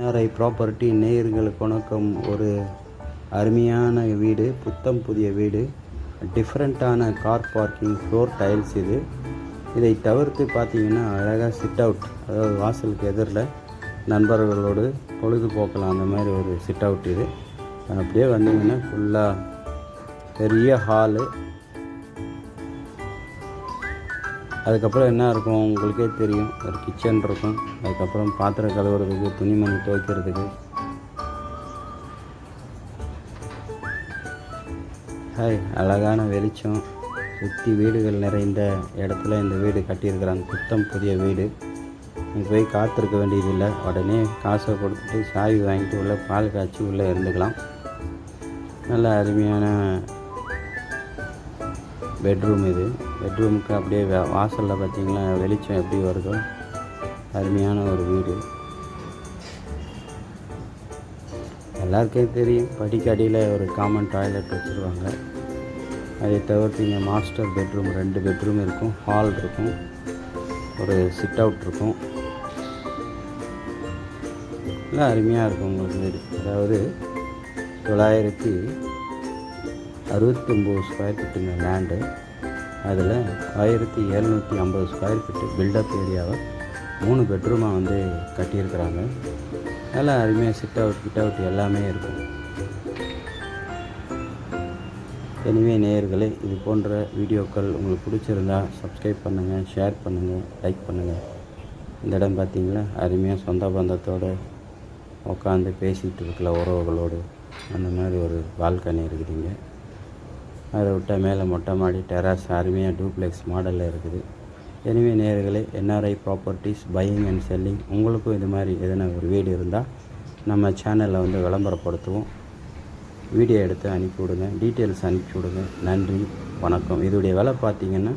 NRI property நேயர்களுக்கு வணக்கம். ஒரு அருமையான வீடு, புத்தம் புதிய வீடு, டிஃப்ரெண்ட்டான கார் பார்க்கிங், ஃப்ளோர் டைல்ஸ் இது. இதை தவிர்த்து பார்த்தீங்கன்னா அழகாக சிட் அவுட், அதாவது வாசலுக்கு எதிரில் நண்பர்களோடு பொழுதுபோக்கலாம் அந்த மாதிரி ஒரு சிட் அவுட் இது. அப்படியே வந்தீங்கன்னா ஃபுல்லாக பெரிய ஹாலு, அதுக்கப்புறம் என்ன இருக்கும் உங்களுக்கே தெரியும், ஒரு கிச்சன் இருக்கும், அதுக்கப்புறம் பாத்திரம் கழுவுறதுக்கு, துணிமணி துவைக்கிறதுக்கு. அழகான வெளிச்சம், சுற்றி வீடுகள் நிறைந்த இடத்துல இந்த வீடு கட்டியிருக்கிறாங்க. புத்தம் புதிய வீடு. நீங்கள் போய் காத்திருக்க வேண்டியதில்லை, உடனே காசை கொடுத்துட்டு சாவி வாங்கிட்டு உள்ளே பால் காய்ச்சி உள்ளே இருந்துக்கலாம். நல்ல அருமையான பெட்ரூம் இது. பெட்ரூமுக்கு அப்படியே வாசலில் பார்த்திங்கன்னா வெளிச்சம் எப்படி வருதோ அருமையான ஒரு வீடு. எல்லாருக்கே தெரியும், படிக்கடியில் ஒரு காமன் டாய்லெட் வச்சுருவாங்க. அதை தவிர்த்து இங்கே மாஸ்டர் பெட்ரூம் 2 பெட்ரூம் இருக்கும், ஹால் இருக்கும், ஒரு சிட் அவுட் இருக்கும். எல்லாம் அருமையாக இருக்கும் உங்களுக்கு வீடு. அதாவது 969 ஸ்கொயர் ஃபீட்டுங்க லேண்டு. அதில் 1750 ஸ்கொயர் ஃபீட்டு பில்டப் ஏரியாவை 3 பெட்ரூமாக வந்து கட்டியிருக்கிறாங்க. நல்லா அருமையாக சிட் அவுட் கிட் அவுட் எல்லாமே இருக்கும். எனவே நேயர்களே, இது போன்ற வீடியோக்கள் உங்களுக்கு பிடிச்சிருந்தா சப்ஸ்கிரைப் பண்ணுங்கள், ஷேர் பண்ணுங்கள், லைக் பண்ணுங்கள். இந்த இடம் பார்த்திங்களா, அருமையாக சொந்த பந்தத்தோடு உட்காந்து பேசிகிட்டு இருக்கல உறவுகளோடு, அந்த மாதிரி ஒரு பால்கனி இருக்குதுங்க. அதை விட்டால் மேலே மொட்டை மாடி, டெராஸ், அருமையாக டூப்ளெக்ஸ் மாடலில் இருக்குது. எனவே நேயர்களே, NRI properties buying and selling, உங்களுக்கும் இது மாதிரி எதனா ஒரு வீடு இருந்தால் நம்ம சேனலில் வந்து விளம்பரப்படுத்துவோம். வீடியோ எடுத்து அனுப்பி விடுங்க, டீட்டெயில்ஸ் அனுப்பி விடுங்க. நன்றி, வணக்கம். இதோடைய விலை பார்த்திங்கன்னா